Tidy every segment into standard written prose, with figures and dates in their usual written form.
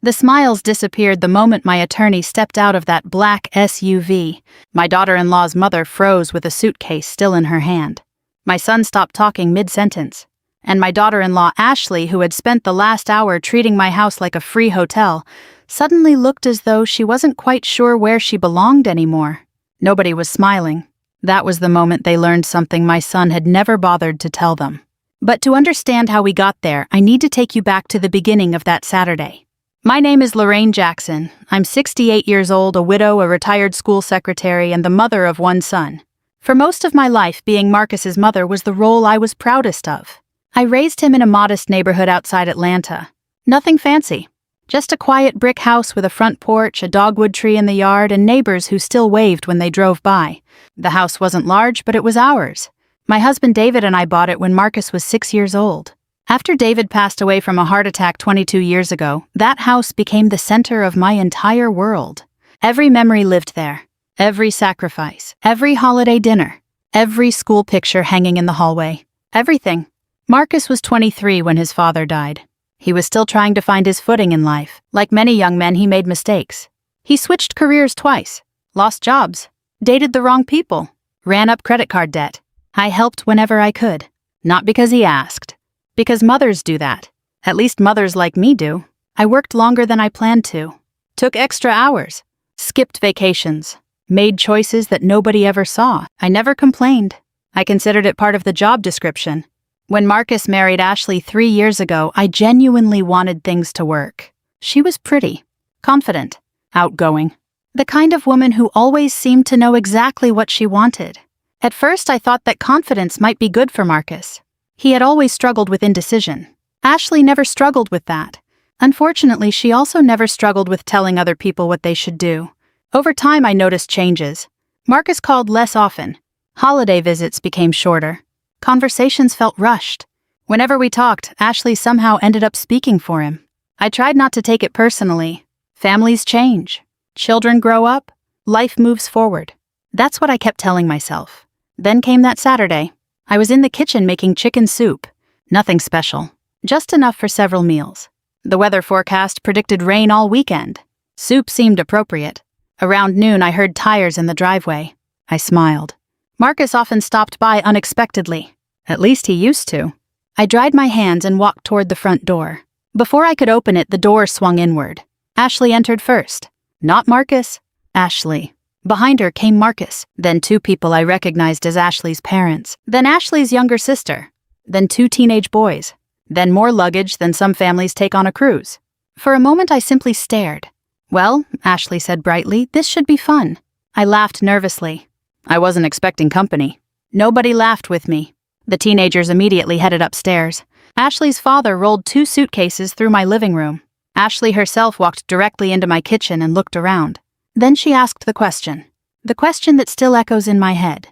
The smiles disappeared the moment my attorney stepped out of that black SUV. My daughter-in-law's mother froze with a suitcase still in her hand. My son stopped talking mid-sentence. And my daughter-in-law Ashley, who had spent the last hour treating my house like a free hotel, suddenly looked as though she wasn't quite sure where she belonged anymore. Nobody was smiling. That was the moment they learned something my son had never bothered to tell them. But to understand how we got there, I need to take you back to the beginning of that Saturday. My name is Lorraine Jackson. I'm 68 years old, a widow, a retired school secretary, and the mother of one son. For most of my life, being Marcus's mother was the role I was proudest of. I raised him in a modest neighborhood outside Atlanta. Nothing fancy. Just a quiet brick house with a front porch, a dogwood tree in the yard, and neighbors who still waved when they drove by. The house wasn't large, but it was ours. My husband David and I bought it when Marcus was 6 years old. After David passed away from a heart attack 22 years ago, that house became the center of my entire world. Every memory lived there. Every sacrifice. Every holiday dinner. Every school picture hanging in the hallway. Everything. Marcus was 23 when his father died. He was still trying to find his footing in life. Like many young men, he made mistakes. He switched careers twice, lost jobs, dated the wrong people, ran up credit card debt. I helped whenever I could. Not because he asked. Because mothers do that. At least mothers like me do. I worked longer than I planned to. Took extra hours. Skipped vacations. Made choices that nobody ever saw. I never complained. I considered it part of the job description. When Marcus married Ashley 3 years ago, I genuinely wanted things to work. She was pretty, confident, outgoing. The kind of woman who always seemed to know exactly what she wanted. At first, I thought that confidence might be good for Marcus. He had always struggled with indecision. Ashley never struggled with that. Unfortunately, she also never struggled with telling other people what they should do. Over time, I noticed changes. Marcus called less often. Holiday visits became shorter. Conversations felt rushed. Whenever we talked, Ashley somehow ended up speaking for him. I tried not to take it personally. Families change. Children grow up. Life moves forward. That's what I kept telling myself. Then came that Saturday. I was in the kitchen making chicken soup. Nothing special. Just enough for several meals. The weather forecast predicted rain all weekend. Soup seemed appropriate. Around noon, I heard tires in the driveway. I smiled. Marcus often stopped by unexpectedly. At least he used to. I dried my hands and walked toward the front door. Before I could open it, the door swung inward. Ashley entered first. Not Marcus. Ashley. Behind her came Marcus, then 2 people I recognized as Ashley's parents, then Ashley's younger sister, then 2 teenage boys, then more luggage than some families take on a cruise. For a moment I simply stared. Well, Ashley said brightly, this should be fun. I laughed nervously. I wasn't expecting company. Nobody laughed with me. The teenagers immediately headed upstairs. Ashley's father rolled 2 suitcases through my living room. Ashley herself walked directly into my kitchen and looked around. Then she asked the question that still echoes in my head.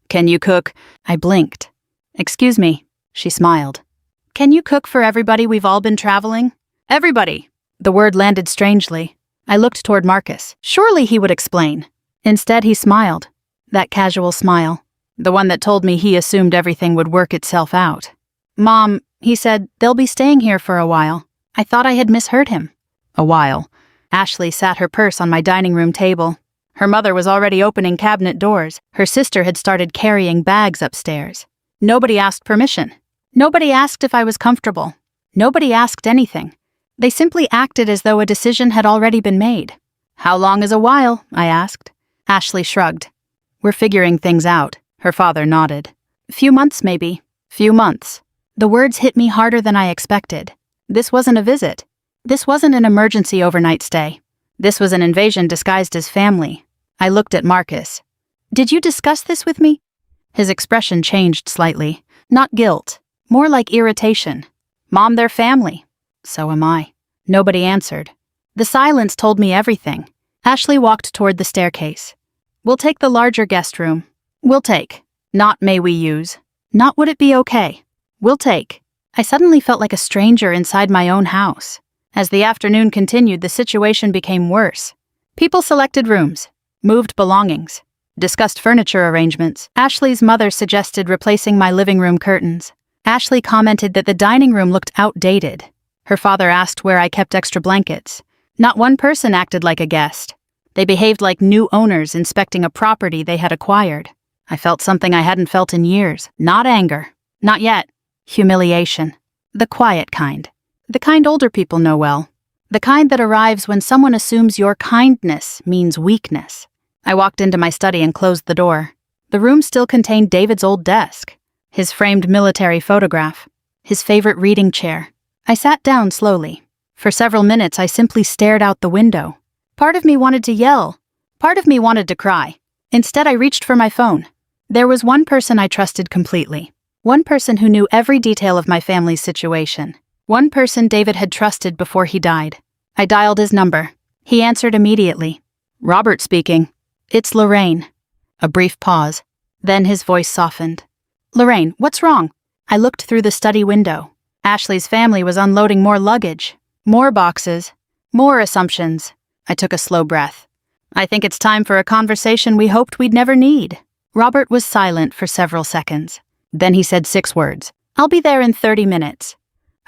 Can you cook? I blinked. Excuse me, she smiled. Can you cook for everybody we've all been traveling? Everybody. The word landed strangely. I looked toward Marcus. Surely he would explain. Instead, he smiled. That casual smile. The one that told me he assumed everything would work itself out. Mom, he said, they'll be staying here for a while. I thought I had misheard him. A while. Ashley sat her purse on my dining room table. Her mother was already opening cabinet doors. Her sister had started carrying bags upstairs. Nobody asked permission. Nobody asked if I was comfortable. Nobody asked anything. They simply acted as though a decision had already been made. How long is a while? I asked. Ashley shrugged. We're figuring things out. Her father nodded. Few months, maybe. Few months. The words hit me harder than I expected. This wasn't a visit. This wasn't an emergency overnight stay. This was an invasion disguised as family. I looked at Marcus. Did you discuss this with me? His expression changed slightly. Not guilt. More like irritation. Mom, they're family. So am I. Nobody answered. The silence told me everything. Ashley walked toward the staircase. We'll take the larger guest room. We'll take. Not may we use. Not would it be okay. We'll take. I suddenly felt like a stranger inside my own house. As the afternoon continued, the situation became worse. People selected rooms, moved belongings, discussed furniture arrangements. Ashley's mother suggested replacing my living room curtains. Ashley commented that the dining room looked outdated. Her father asked where I kept extra blankets. Not one person acted like a guest. They behaved like new owners inspecting a property they had acquired. I felt something I hadn't felt in years. Not anger. Not yet. Humiliation. The quiet kind. The kind older people know well. The kind that arrives when someone assumes your kindness means weakness. I walked into my study and closed the door. The room still contained David's old desk, his framed military photograph, his favorite reading chair. I sat down slowly. For several minutes, I simply stared out the window. Part of me wanted to yell. Part of me wanted to cry. Instead, I reached for my phone. There was one person I trusted completely. One person who knew every detail of my family's situation. One person David had trusted before he died. I dialed his number. He answered immediately. "Robert speaking." "It's Lorraine." A brief pause. Then his voice softened. "Lorraine, what's wrong?" I looked through the study window. Ashley's family was unloading more luggage. More boxes. More assumptions. I took a slow breath. "I think it's time for a conversation we hoped we'd never need." Robert was silent for several seconds. Then he said 6 words. "I'll be there in 30 minutes.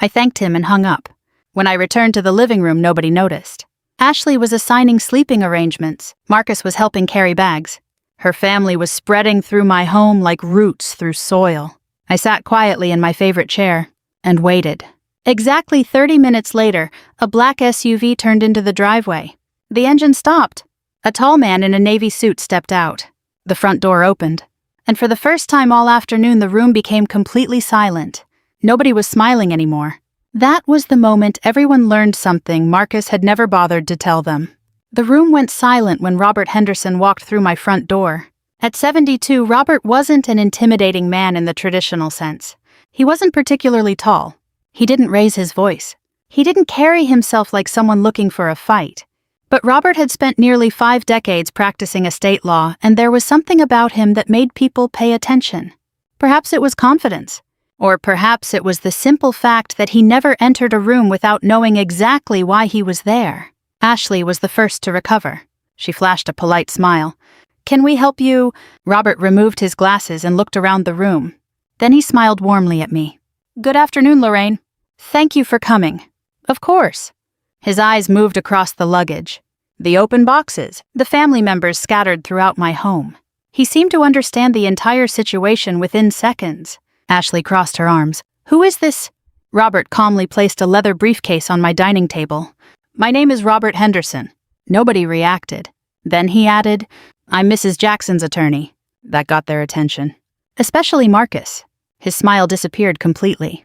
I thanked him and hung up. When I returned to the living room, nobody noticed. Ashley was assigning sleeping arrangements. Marcus was helping carry bags. Her family was spreading through my home like roots through soil. I sat quietly in my favorite chair and waited. Exactly 30 minutes later, a black SUV turned into the driveway. The engine stopped. A tall man in a navy suit stepped out. The front door opened. And for the first time all afternoon, the room became completely silent. Nobody was smiling anymore. That was the moment everyone learned something Marcus had never bothered to tell them. The room went silent when Robert Henderson walked through my front door. At 72, Robert wasn't an intimidating man in the traditional sense. He wasn't particularly tall. He didn't raise his voice. He didn't carry himself like someone looking for a fight. But Robert had spent nearly 5 decades practicing estate law, and there was something about him that made people pay attention. Perhaps it was confidence. Or perhaps it was the simple fact that he never entered a room without knowing exactly why he was there. Ashley was the first to recover. She flashed a polite smile. "Can we help you?" Robert removed his glasses and looked around the room. Then he smiled warmly at me. "Good afternoon, Lorraine. Thank you for coming." "Of course." His eyes moved across the luggage, the open boxes, the family members scattered throughout my home. He seemed to understand the entire situation within seconds. Ashley crossed her arms. "Who is this?" Robert calmly placed a leather briefcase on my dining table. "My name is Robert Henderson." Nobody reacted. Then he added, "I'm Mrs. Jackson's attorney." That got their attention. Especially Marcus. His smile disappeared completely.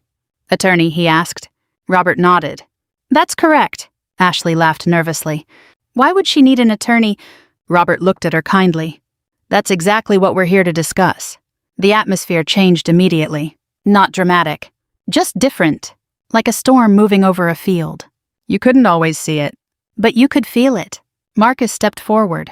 "Attorney?" he asked. Robert nodded. "That's correct." Ashley laughed nervously. "Why would she need an attorney?" Robert looked at her kindly. "That's exactly what we're here to discuss." The atmosphere changed immediately. Not dramatic. Just different. Like a storm moving over a field. You couldn't always see it. But you could feel it. Marcus stepped forward.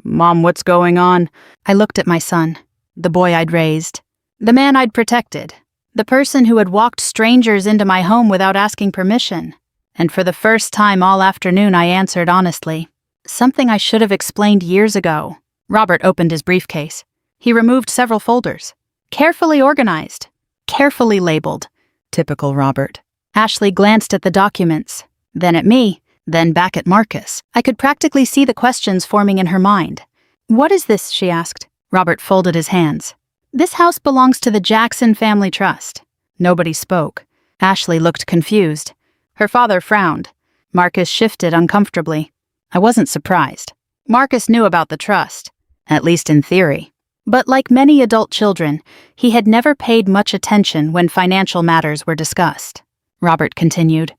"Mom, what's going on?" I looked at my son. The boy I'd raised. The man I'd protected. The person who had walked strangers into my home without asking permission. And for the first time all afternoon, I answered honestly. Something I should have explained years ago. Robert opened his briefcase. He removed several folders. Carefully organized. Carefully labeled. Typical Robert. Ashley glanced at the documents. Then at me. Then back at Marcus. I could practically see the questions forming in her mind. "What is this?" she asked. Robert folded his hands. "This house belongs to the Jackson Family Trust." Nobody spoke. Ashley looked confused. Her father frowned. Marcus shifted uncomfortably. I wasn't surprised. Marcus knew about the trust. At least in theory. But like many adult children, he had never paid much attention when financial matters were discussed. Robert continued.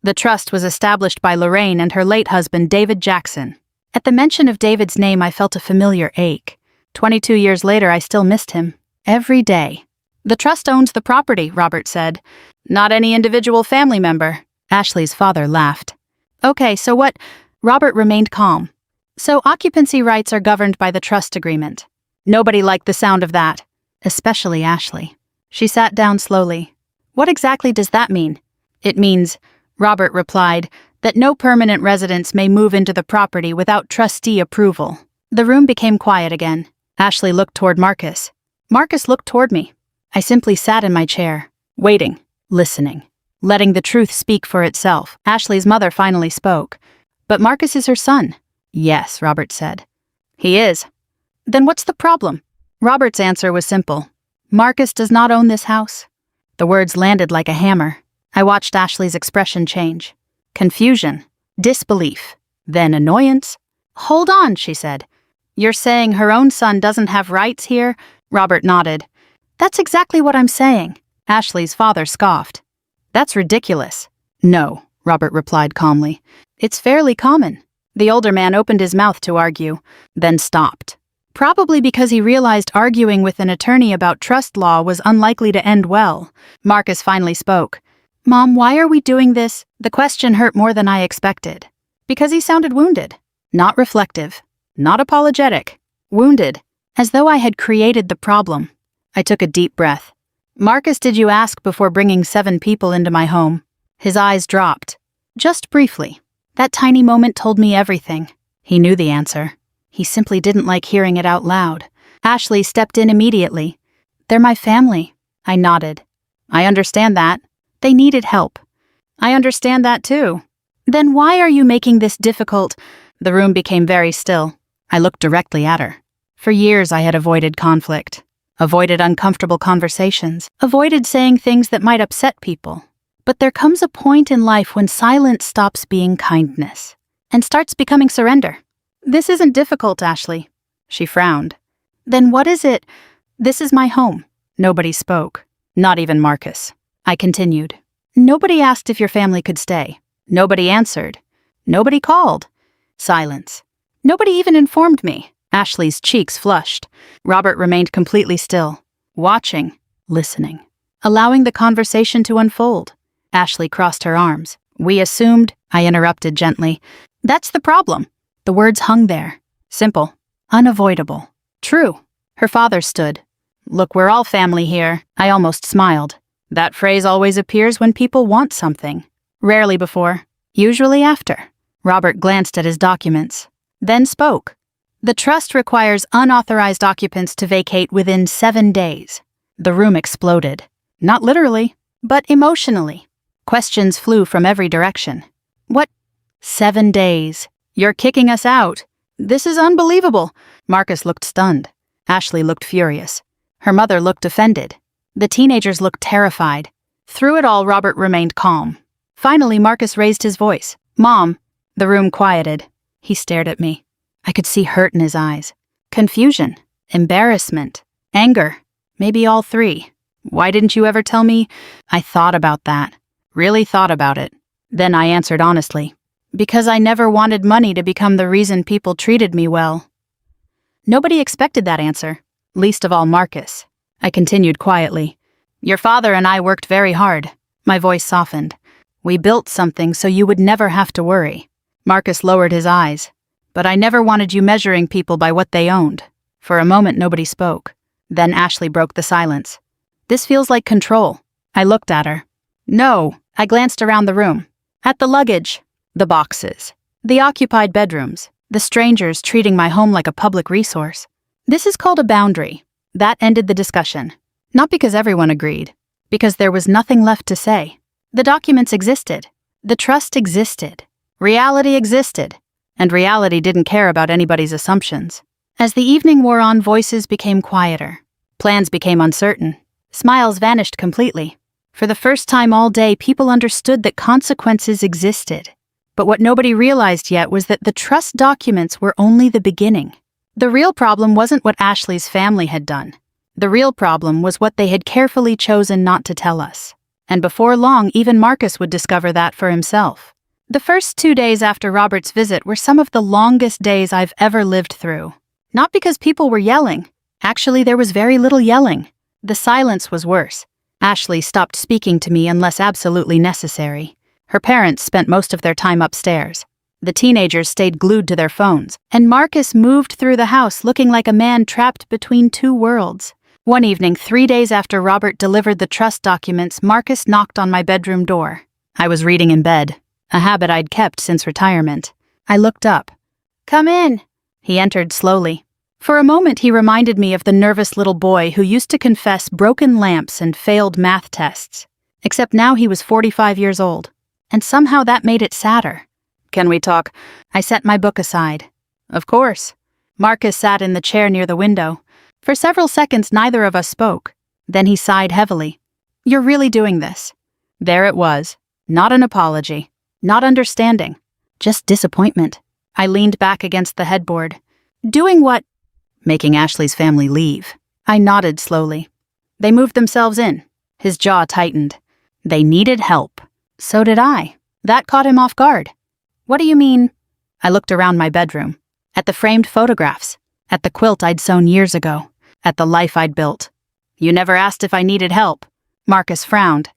"The trust was established by Lorraine and her late husband, David Jackson. At the mention of David's name, I felt a familiar ache. 22 years later, I still missed him. Every day. The trust owns the property," Robert said. "Not any individual family member." Ashley's father laughed. "Okay, so what?" Robert remained calm. "So occupancy rights are governed by the trust agreement." Nobody liked the sound of that, especially Ashley. She sat down slowly. "What exactly does that mean?" "It means," Robert replied, "that no permanent residents may move into the property without trustee approval." The room became quiet again. Ashley looked toward Marcus. Marcus looked toward me. I simply sat in my chair, waiting, listening, letting the truth speak for itself. Ashley's mother finally spoke. But Marcus is her son. Yes, Robert said. He is. Then what's the problem? Robert's answer was simple. Marcus does not own this house. The words landed like a hammer. I watched Ashley's expression change. Confusion, disbelief, then annoyance. Hold on, she said. You're saying her own son doesn't have rights here? Robert nodded. That's exactly what I'm saying. Ashley's father scoffed. That's ridiculous. No, Robert replied calmly. It's fairly common. The older man opened his mouth to argue, then stopped. Probably because he realized arguing with an attorney about trust law was unlikely to end well. Marcus finally spoke. Mom, why are we doing this? The question hurt more than I expected. Because he sounded wounded. Not reflective. Not apologetic. Wounded. As though I had created the problem. I took a deep breath. Marcus, did you ask before bringing 7 people into my home? His eyes dropped. Just briefly. That tiny moment told me everything. He knew the answer. He simply didn't like hearing it out loud. Ashley stepped in immediately. They're my family. I nodded. I understand that. They needed help. I understand that too. Then why are you making this difficult? The room became very still. I looked directly at her. For years I had avoided conflict. Avoided uncomfortable conversations. Avoided saying things that might upset people. But there comes a point in life when silence stops being kindness and starts becoming surrender. This isn't difficult, Ashley. She frowned. Then what is it? This is my home. Nobody spoke. Not even Marcus. I continued. Nobody asked if your family could stay. Nobody answered. Nobody called. Silence. Nobody even informed me. Ashley's cheeks flushed. Robert remained completely still, watching, listening, allowing the conversation to unfold. Ashley crossed her arms. We assumed, I interrupted gently. That's the problem. The words hung there. Simple. Unavoidable. True. Her father stood. Look, we're all family here. I almost smiled. That phrase always appears when people want something. Rarely before. Usually after. Robert glanced at his documents. Then spoke. The trust requires unauthorized occupants to vacate within 7 days. The room exploded. Not literally, but emotionally. Questions flew from every direction. What? 7 days. You're kicking us out. This is unbelievable. Marcus looked stunned. Ashley looked furious. Her mother looked offended. The teenagers looked terrified. Through it all, Robert remained calm. Finally, Marcus raised his voice. Mom. The room quieted. He stared at me. I could see hurt in his eyes. Confusion. Embarrassment. Anger. Maybe all 3. Why didn't you ever tell me? I thought about that. Really thought about it. Then I answered honestly. Because I never wanted money to become the reason people treated me well. Nobody expected that answer. Least of all Marcus. I continued quietly. Your father and I worked very hard. My voice softened. We built something so you would never have to worry. Marcus lowered his eyes. But I never wanted you measuring people by what they owned. For a moment, nobody spoke. Then Ashley broke the silence. This feels like control. I looked at her. No. I glanced around the room. At the luggage. The boxes. The occupied bedrooms. The strangers treating my home like a public resource. This is called a boundary. That ended the discussion. Not because everyone agreed. Because there was nothing left to say. The documents existed. The trust existed. Reality existed. And reality didn't care about anybody's assumptions. As the evening wore on, voices became quieter. Plans became uncertain. Smiles vanished completely. For the first time all day, people understood that consequences existed. But what nobody realized yet was that the trust documents were only the beginning. The real problem wasn't what Ashley's family had done. The real problem was what they had carefully chosen not to tell us. And before long, even Marcus would discover that for himself. The first 2 days after Robert's visit were some of the longest days I've ever lived through. Not because people were yelling. Actually, there was very little yelling. The silence was worse. Ashley stopped speaking to me unless absolutely necessary. Her parents spent most of their time upstairs. The teenagers stayed glued to their phones, and Marcus moved through the house looking like a man trapped between 2 worlds. One evening, 3 days after Robert delivered the trust documents, Marcus knocked on my bedroom door. I was reading in bed. A habit I'd kept since retirement. I looked up. Come in. He entered slowly. For a moment he reminded me of the nervous little boy who used to confess broken lamps and failed math tests. Except now he was 45 years old. And somehow that made it sadder. Can we talk? I set my book aside. Of course. Marcus sat in the chair near the window. For several seconds, neither of us spoke. Then he sighed heavily. You're really doing this? There it was. Not an apology. Not understanding. Just disappointment. I leaned back against the headboard. Doing what? Making Ashley's family leave. I nodded slowly. They moved themselves in. His jaw tightened. They needed help. So did I. That caught him off guard. What do you mean? I looked around my bedroom. At the framed photographs. At the quilt I'd sewn years ago. At the life I'd built. You never asked if I needed help. Marcus frowned.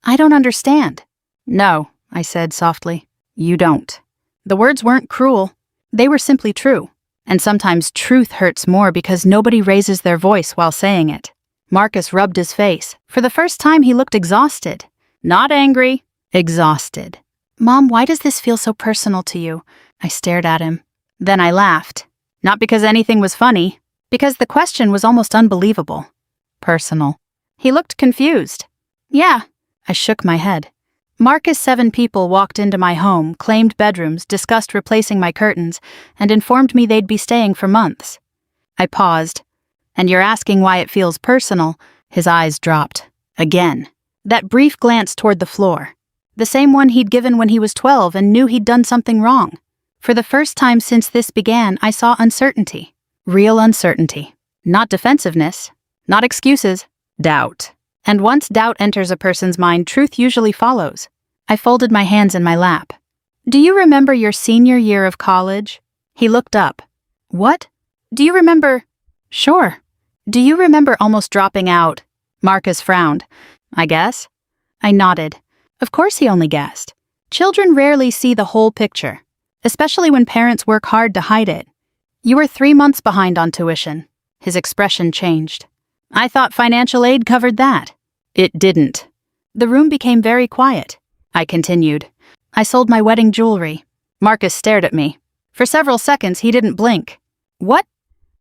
I don't understand. No, I said softly. You don't. The words weren't cruel. They were simply true. And sometimes truth hurts more because nobody raises their voice while saying it. Marcus rubbed his face. For the first time, he looked exhausted. Not angry. Exhausted. Mom, why does this feel so personal to you? I stared at him. Then I laughed. Not because anything was funny. Because the question was almost unbelievable. Personal. He looked confused. Yeah. I shook my head. Marcus' 7 people walked into my home, claimed bedrooms, discussed replacing my curtains, and informed me they'd be staying for months. I paused. And you're asking why it feels personal? His eyes dropped. Again. That brief glance toward the floor. The same one he'd given when he was 12 and knew he'd done something wrong. For the first time since this began, I saw uncertainty. Real uncertainty. Not defensiveness. Not excuses. Doubt. And once doubt enters a person's mind, truth usually follows. I folded my hands in my lap. Do you remember your senior year of college? He looked up. What? Do you remember? Sure. Do you remember almost dropping out? Marcus frowned. I guess. I nodded. Of course he only guessed. Children rarely see the whole picture, especially when parents work hard to hide it. You were 3 months behind on tuition. His expression changed. I thought financial aid covered that. It didn't. The room became very quiet. I continued. I sold my wedding jewelry. Marcus stared at me. For several seconds, he didn't blink. What?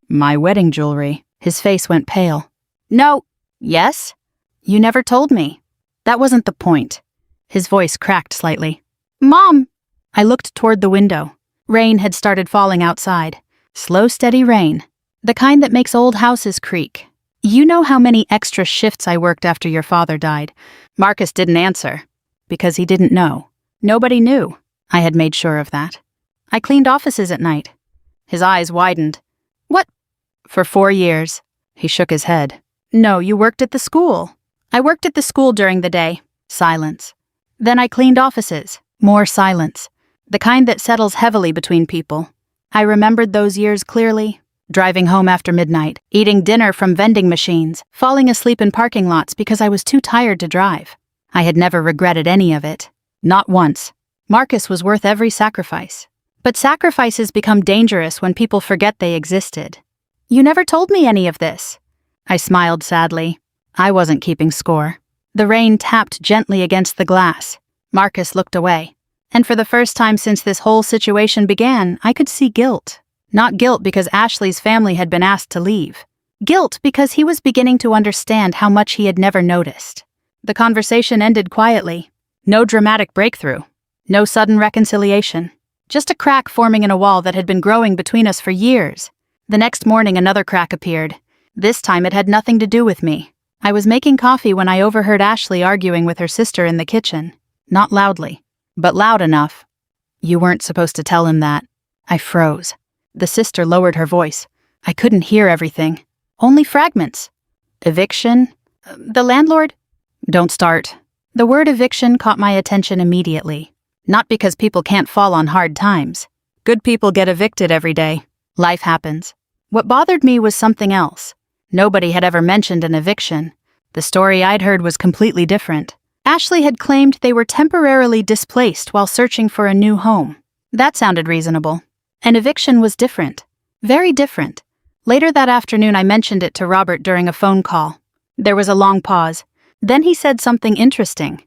My wedding jewelry. His face went pale. No. Yes? You never told me. That wasn't the point. His voice cracked slightly. Mom! I looked toward the window. Rain had started falling outside. Slow, steady rain. The kind that makes old houses creak. You know how many extra shifts I worked after your father died? Marcus didn't answer. Because he didn't know. Nobody knew. I had made sure of that. I cleaned offices at night. His eyes widened. What? For 4 years. He shook his head. No, you worked at the school. I worked at the school during the day. Silence. Then I cleaned offices. More silence. The kind that settles heavily between people. I remembered those years clearly. Driving home after midnight, eating dinner from vending machines, falling asleep in parking lots because I was too tired to drive. I had never regretted any of it. Not once. Marcus was worth every sacrifice. But sacrifices become dangerous when people forget they existed. You never told me any of this. I smiled sadly. I wasn't keeping score. The rain tapped gently against the glass. Marcus looked away. And for the first time since this whole situation began, I could see guilt. Not guilt because Ashley's family had been asked to leave. Guilt because he was beginning to understand how much he had never noticed. The conversation ended quietly. No dramatic breakthrough. No sudden reconciliation. Just a crack forming in a wall that had been growing between us for years. The next morning another crack appeared. This time it had nothing to do with me. I was making coffee when I overheard Ashley arguing with her sister in the kitchen. Not loudly, but loud enough. You weren't supposed to tell him that. I froze. The sister lowered her voice. I couldn't hear everything. Only fragments. Eviction? The landlord? Don't start. The word eviction caught my attention immediately. Not because people can't fall on hard times. Good people get evicted every day. Life happens. What bothered me was something else. Nobody had ever mentioned an eviction. The story I'd heard was completely different. Ashley had claimed they were temporarily displaced while searching for a new home. That sounded reasonable. An eviction was different. Very different. Later that afternoon, I mentioned it to Robert during a phone call. There was a long pause. Then he said something interesting.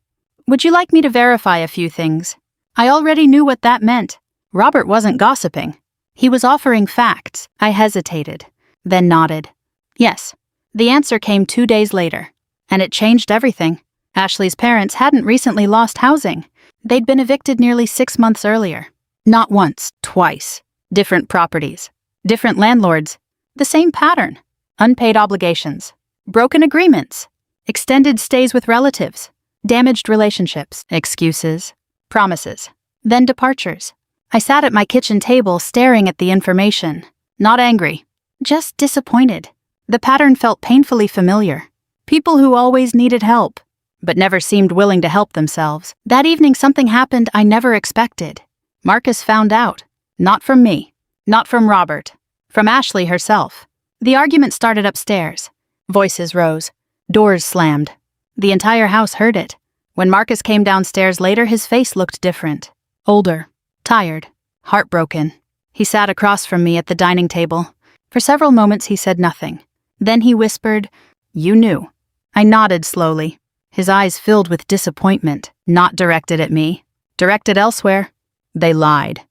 Would you like me to verify a few things? I already knew what that meant. Robert wasn't gossiping. He was offering facts. I hesitated, then nodded. Yes. The answer came 2 days later. And it changed everything. Ashley's parents hadn't recently lost housing. They'd been evicted nearly 6 months earlier. Not once, twice. Different properties. Different landlords. The same pattern. Unpaid obligations. Broken agreements. Extended stays with relatives. Damaged relationships. Excuses. Promises. Then departures. I sat at my kitchen table staring at the information. Not angry. Just disappointed. The pattern felt painfully familiar. People who always needed help, but never seemed willing to help themselves. That evening something happened I never expected. Marcus found out. Not from me. Not from Robert. From Ashley herself. The argument started upstairs. Voices rose. Doors slammed. The entire house heard it. When Marcus came downstairs later, his face looked different. Older. Tired. Heartbroken. He sat across from me at the dining table. For several moments he said nothing. Then he whispered, "You knew." I nodded slowly. His eyes filled with disappointment, not directed at me. Directed elsewhere. They lied.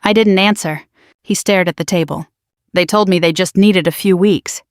I didn't answer. He stared at the table. They told me they just needed a few weeks.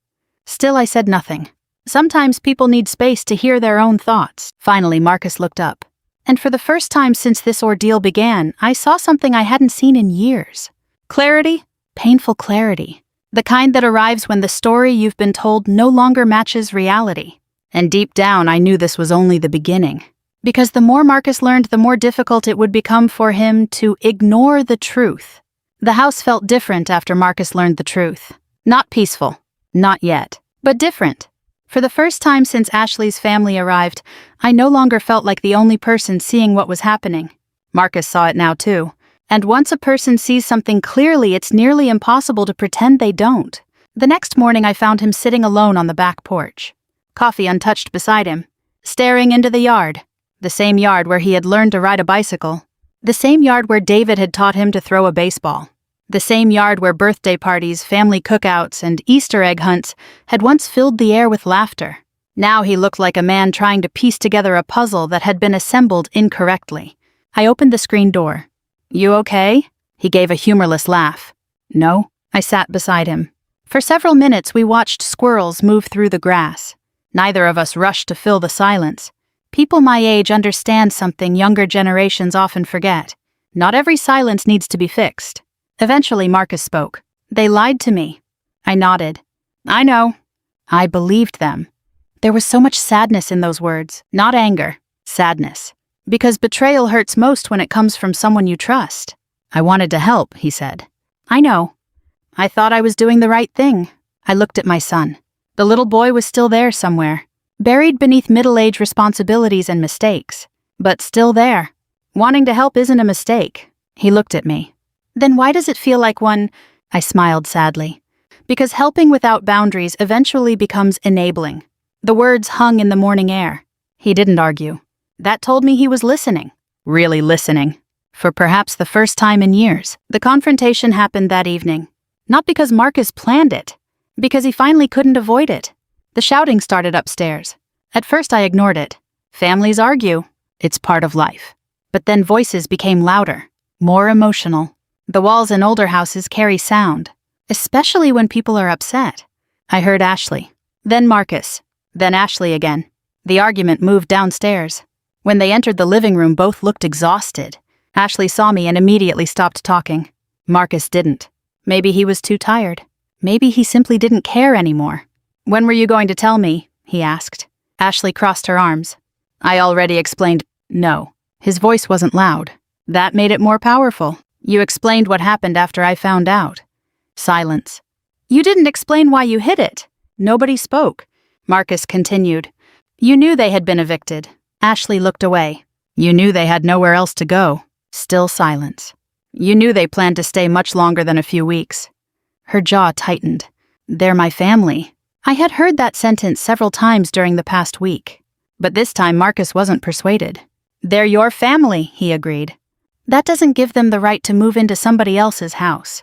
Still I said nothing. Sometimes people need space to hear their own thoughts. Finally, Marcus looked up. And for the first time since this ordeal began, I saw something I hadn't seen in years. Clarity. Painful clarity. The kind that arrives when the story you've been told no longer matches reality. And deep down, I knew this was only the beginning. Because the more Marcus learned, the more difficult it would become for him to ignore the truth. The house felt different after Marcus learned the truth. Not peaceful. Not yet. But different. For the first time since Ashley's family arrived, I no longer felt like the only person seeing what was happening. Marcus saw it now too. And once a person sees something clearly, it's nearly impossible to pretend they don't. The next morning I found him sitting alone on the back porch. Coffee untouched beside him. Staring into the yard. The same yard where he had learned to ride a bicycle. The same yard where David had taught him to throw a baseball. The same yard where birthday parties, family cookouts, and Easter egg hunts had once filled the air with laughter. Now he looked like a man trying to piece together a puzzle that had been assembled incorrectly. I opened the screen door. "You okay?" He gave a humorless laugh. "No." I sat beside him. For several minutes we watched squirrels move through the grass. Neither of us rushed to fill the silence. People my age understand something younger generations often forget. Not every silence needs to be fixed. Eventually Marcus spoke. "They lied to me." I nodded. "I know." I believed them. There was so much sadness in those words, not anger, sadness. Because betrayal hurts most when it comes from someone you trust. "I wanted to help," he said. "I know. I thought I was doing the right thing." I looked at my son. The little boy was still there somewhere, buried beneath middle-age responsibilities and mistakes, but still there. Wanting to help isn't a mistake. He looked at me. "Then why does it feel like one?" I smiled sadly. "Because helping without boundaries eventually becomes enabling." The words hung in the morning air. He didn't argue. That told me he was listening. Really listening. For perhaps the first time in years, the confrontation happened that evening. Not because Marcus planned it. Because he finally couldn't avoid it. The shouting started upstairs. At first I ignored it. Families argue. It's part of life. But then voices became louder, more emotional. The walls in older houses carry sound, especially when people are upset. I heard Ashley, then Marcus, then Ashley again. The argument moved downstairs. When they entered the living room, both looked exhausted. Ashley saw me and immediately stopped talking. Marcus didn't. Maybe he was too tired. Maybe he simply didn't care anymore. "When were you going to tell me?" he asked. Ashley crossed her arms. I already explained. No. His voice wasn't loud. That made it more powerful. "You explained what happened after I found out." Silence. "You didn't explain why you hid it." Nobody spoke. Marcus continued. "You knew they had been evicted." Ashley looked away. "You knew they had nowhere else to go." Still silence. "You knew they planned to stay much longer than a few weeks." Her jaw tightened. "They're my family." I had heard that sentence several times during the past week. But this time Marcus wasn't persuaded. "They're your family," he agreed. "That doesn't give them the right to move into somebody else's house."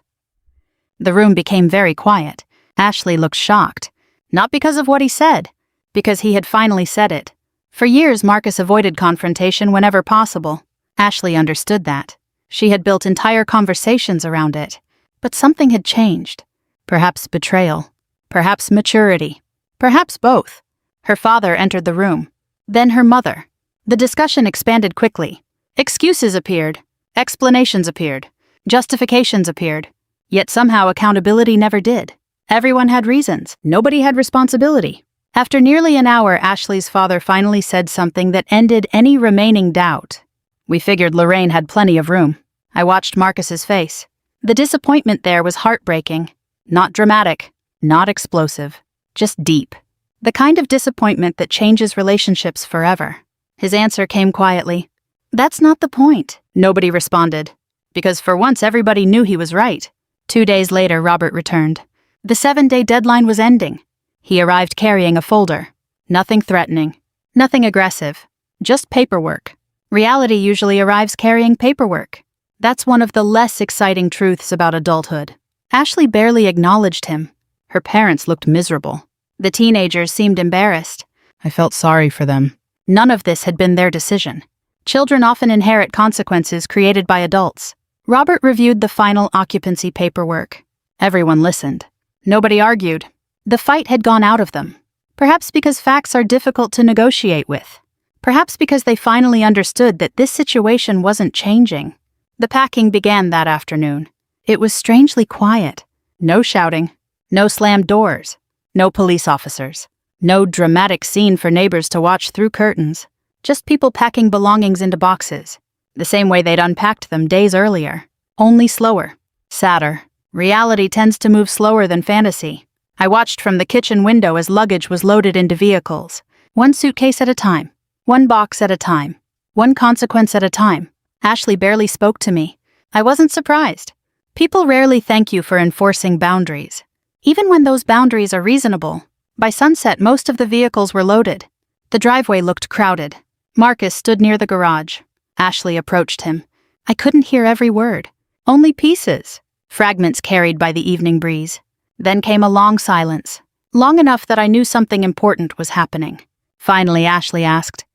The room became very quiet. Ashley looked shocked. Not because of what he said, because he had finally said it. For years, Marcus avoided confrontation whenever possible. Ashley understood that. She had built entire conversations around it. But something had changed. Perhaps betrayal. Perhaps maturity. Perhaps both. Her father entered the room. Then her mother. The discussion expanded quickly. Excuses appeared. Explanations appeared. Justifications appeared. Yet somehow accountability never did. Everyone had reasons. Nobody had responsibility. After nearly an hour, Ashley's father finally said something that ended any remaining doubt. We figured Lorraine had plenty of room. I watched Marcus's face. The disappointment there was heartbreaking. Not dramatic, not explosive, just deep. The kind of disappointment that changes relationships forever. His answer came quietly. "That's not the point." Nobody responded. Because for once everybody knew he was right. 2 days later, Robert returned. The 7-day deadline was ending. He arrived carrying a folder. Nothing threatening. Nothing aggressive. Just paperwork. Reality usually arrives carrying paperwork. That's one of the less exciting truths about adulthood. Ashley barely acknowledged him. Her parents looked miserable. The teenagers seemed embarrassed. I felt sorry for them. None of this had been their decision. Children often inherit consequences created by adults. Robert reviewed the final occupancy paperwork. Everyone listened. Nobody argued. The fight had gone out of them. Perhaps because facts are difficult to negotiate with. Perhaps because they finally understood that this situation wasn't changing. The packing began that afternoon. It was strangely quiet. No shouting. No slammed doors. No police officers. No dramatic scene for neighbors to watch through curtains. Just people packing belongings into boxes. The same way they'd unpacked them days earlier. Only slower. Sadder. Reality tends to move slower than fantasy. I watched from the kitchen window as luggage was loaded into vehicles. One suitcase at a time. One box at a time. One consequence at a time. Ashley barely spoke to me. I wasn't surprised. People rarely thank you for enforcing boundaries. Even when those boundaries are reasonable. By sunset, most of the vehicles were loaded. The driveway looked crowded. Marcus stood near the garage. Ashley approached him. I couldn't hear every word. Only pieces. Fragments carried by the evening breeze. Then came a long silence. Long enough that I knew something important was happening. Finally, Ashley asked,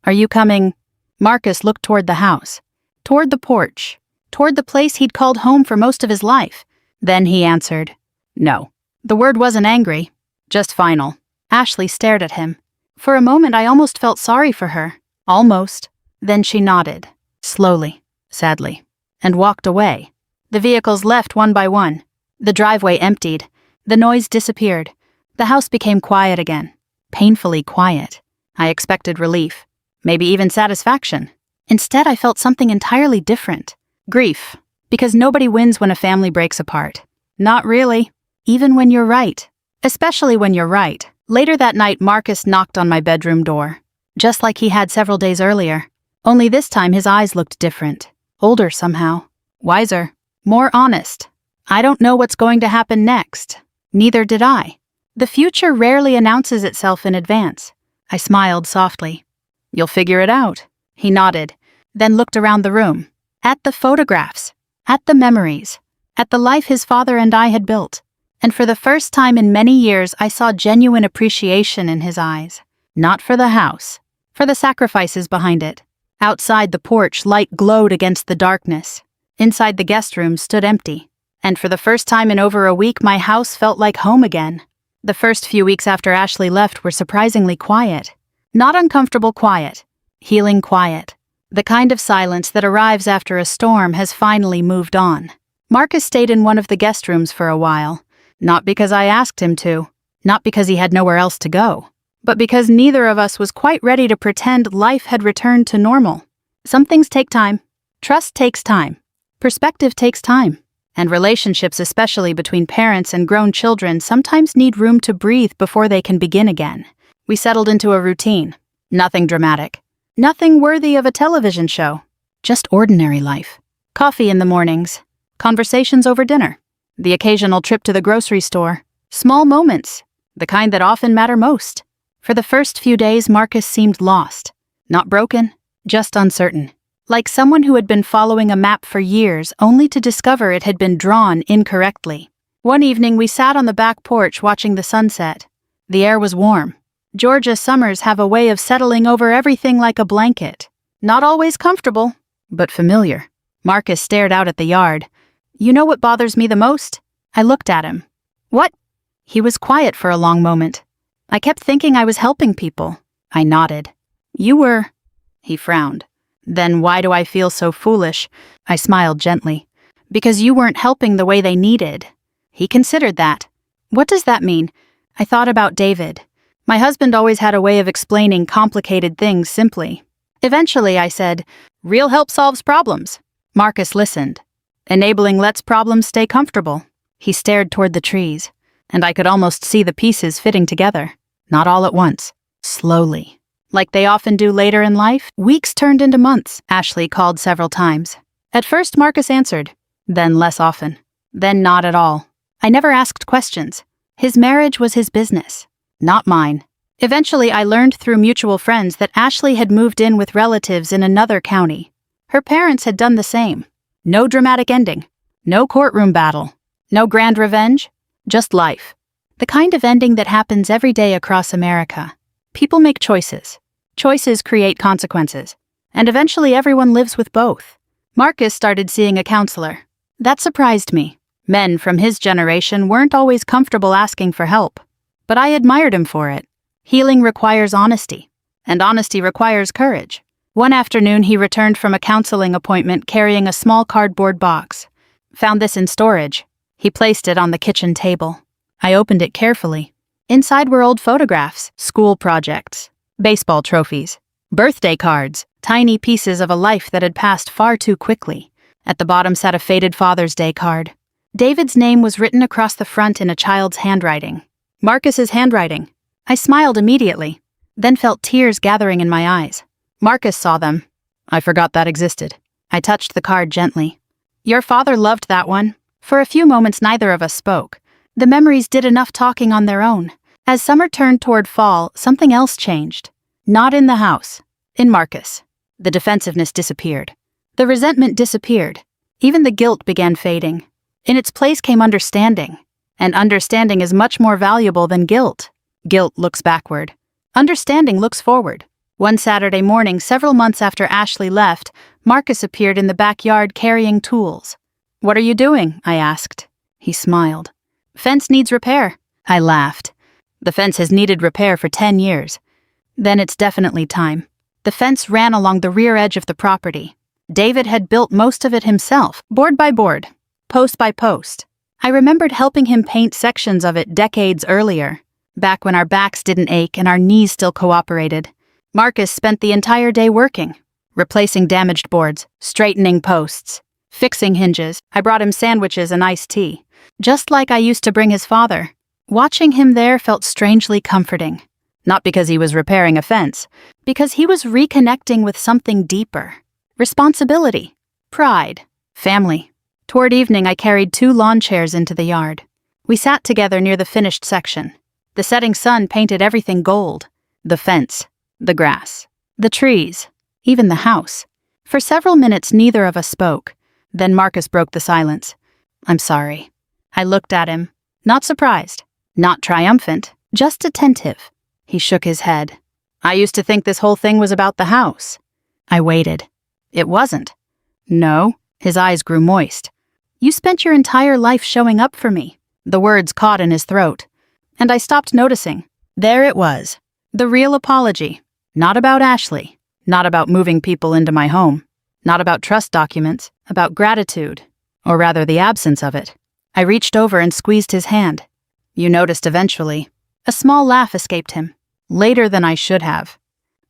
"Are you coming?" Marcus looked toward the house. Toward the porch. Toward the place he'd called home for most of his life. Then he answered, "No." The word wasn't angry, just final. Ashley stared at him. For a moment I almost felt sorry for her. Almost. Then she nodded, slowly, sadly, and walked away. The vehicles left one by one. The driveway emptied. The noise disappeared. The house became quiet again. Painfully quiet. I expected relief. Maybe even satisfaction. Instead, I felt something entirely different. Grief. Because nobody wins when a family breaks apart. Not really. Even when you're right. Especially when you're right. Later that night, Marcus knocked on my bedroom door. Just like he had several days earlier. Only this time his eyes looked different. Older somehow. Wiser. More honest. I don't know what's going to happen next. Neither did I. The future rarely announces itself in advance. I smiled softly. You'll figure it out. He nodded, then looked around the room. At the photographs. At the memories. At the life his father and I had built. And for the first time in many years, I saw genuine appreciation in his eyes. Not for the house. For the sacrifices behind it. Outside the porch, light glowed against the darkness. Inside the guest room stood empty. And for the first time in over a week, my house felt like home again. The first few weeks after Ashley left were surprisingly quiet. Not uncomfortable quiet. Healing quiet. The kind of silence that arrives after a storm has finally moved on. Marcus stayed in one of the guest rooms for a while. Not because I asked him to. Not because he had nowhere else to go. But because neither of us was quite ready to pretend life had returned to normal. Some things take time. Trust takes time. Perspective takes time. And relationships, especially between parents and grown children, sometimes need room to breathe before they can begin again. We settled into a routine. Nothing dramatic. Nothing worthy of a television show. Just ordinary life. Coffee in the mornings. Conversations over dinner. The occasional trip to the grocery store. Small moments. The kind that often matter most. For the first few days, Marcus seemed lost. Not broken, just uncertain. Like someone who had been following a map for years, only to discover it had been drawn incorrectly. One evening, we sat on the back porch watching the sunset. The air was warm. Georgia summers have a way of settling over everything like a blanket. Not always comfortable, but familiar. Marcus stared out at the yard. You know what bothers me the most? I looked at him. What? He was quiet for a long moment. I kept thinking I was helping people. I nodded. You were. He frowned. Then why do I feel so foolish? I smiled gently. Because you weren't helping the way they needed. He considered that. What does that mean? I thought about David. My husband always had a way of explaining complicated things simply. Eventually, I said, "Real help solves problems." Marcus listened. "Enabling lets problems stay comfortable." He stared toward the trees, and I could almost see the pieces fitting together. Not all at once. Slowly. Like they often do later in life, weeks turned into months, Ashley called several times. At first, Marcus answered. Then less often. Then not at all. I never asked questions. His marriage was his business, not mine. Eventually, I learned through mutual friends that Ashley had moved in with relatives in another county. Her parents had done the same. No dramatic ending. No courtroom battle. No grand revenge. Just life. The kind of ending that happens every day across America. People make choices. Choices create consequences. And eventually everyone lives with both. Marcus started seeing a counselor. That surprised me. Men from his generation weren't always comfortable asking for help. But I admired him for it. Healing requires honesty. And honesty requires courage. One afternoon he returned from a counseling appointment carrying a small cardboard box. Found this in storage. He placed it on the kitchen table. I opened it carefully. Inside were old photographs, school projects, baseball trophies, birthday cards, tiny pieces of a life that had passed far too quickly. At the bottom sat a faded Father's Day card. David's name was written across the front in a child's handwriting. Marcus's handwriting. I smiled immediately, then felt tears gathering in my eyes. Marcus saw them. I forgot that existed. I touched the card gently. Your father loved that one. For a few moments neither of us spoke. The memories did enough talking on their own. As summer turned toward fall, something else changed. Not in the house. In Marcus. The defensiveness disappeared. The resentment disappeared. Even the guilt began fading. In its place came understanding. And understanding is much more valuable than guilt. Guilt looks backward. Understanding looks forward. One Saturday morning, several months after Ashley left, Marcus appeared in the backyard carrying tools. "What are you doing?" I asked. He smiled. "Fence needs repair." I laughed. The fence has needed repair for 10 years. Then it's definitely time. The fence ran along the rear edge of the property. David had built most of it himself, board by board, post by post. I remembered helping him paint sections of it decades earlier, back when our backs didn't ache and our knees still cooperated. Marcus spent the entire day working, replacing damaged boards, straightening posts, fixing hinges. I brought him sandwiches and iced tea, just like I used to bring his father. Watching him there felt strangely comforting. Not because he was repairing a fence, because he was reconnecting with something deeper. Responsibility, pride, family. Toward evening, I carried 2 lawn chairs into the yard. We sat together near the finished section. The setting sun painted everything gold. The fence, the grass, the trees, even the house. For several minutes, neither of us spoke. Then Marcus broke the silence. "I'm sorry." I looked at him, not surprised, not triumphant, just attentive. He shook his head. "I used to think this whole thing was about the house." I waited. "It wasn't." "No." His eyes grew moist. "You spent your entire life showing up for me." The words caught in his throat. And I stopped noticing. There it was. The real apology. Not about Ashley. Not about moving people into my home. Not about trust documents. About gratitude. Or rather, the absence of it. I reached over and squeezed his hand. You noticed eventually. A small laugh escaped him. Later than I should have.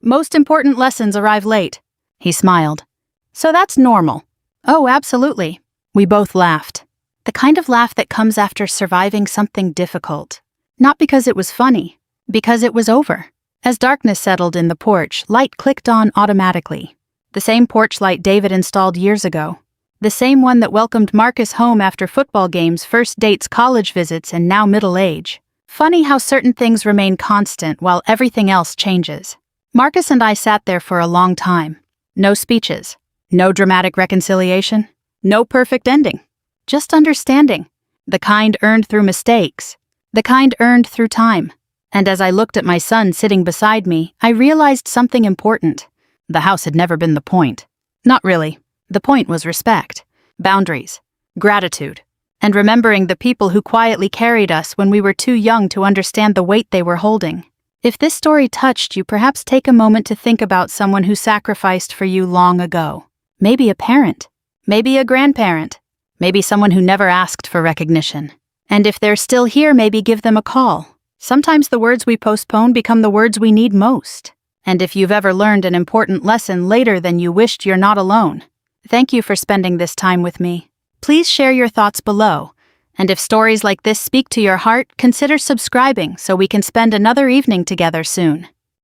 "Most important lessons arrive late." He smiled. "So that's normal." "Oh, absolutely." We both laughed. The kind of laugh that comes after surviving something difficult. Not because it was funny, because it was over. As darkness settled in the porch, light clicked on automatically. The same porch light David installed years ago. The same one that welcomed Marcus home after football games, first dates, college visits, and now middle age. Funny how certain things remain constant while everything else changes. Marcus and I sat there for a long time. No speeches. No dramatic reconciliation. No perfect ending. Just understanding. The kind earned through mistakes. The kind earned through time. And as I looked at my son sitting beside me, I realized something important. The house had never been the point. Not really. The point was respect, boundaries, gratitude, and remembering the people who quietly carried us when we were too young to understand the weight they were holding. If this story touched you, perhaps take a moment to think about someone who sacrificed for you long ago. Maybe a parent. Maybe a grandparent. Maybe someone who never asked for recognition. And if they're still here, maybe give them a call. Sometimes the words we postpone become the words we need most. And if you've ever learned an important lesson later than you wished, you're not alone. Thank you for spending this time with me. Please share your thoughts below. And if stories like this speak to your heart, consider subscribing so we can spend another evening together soon.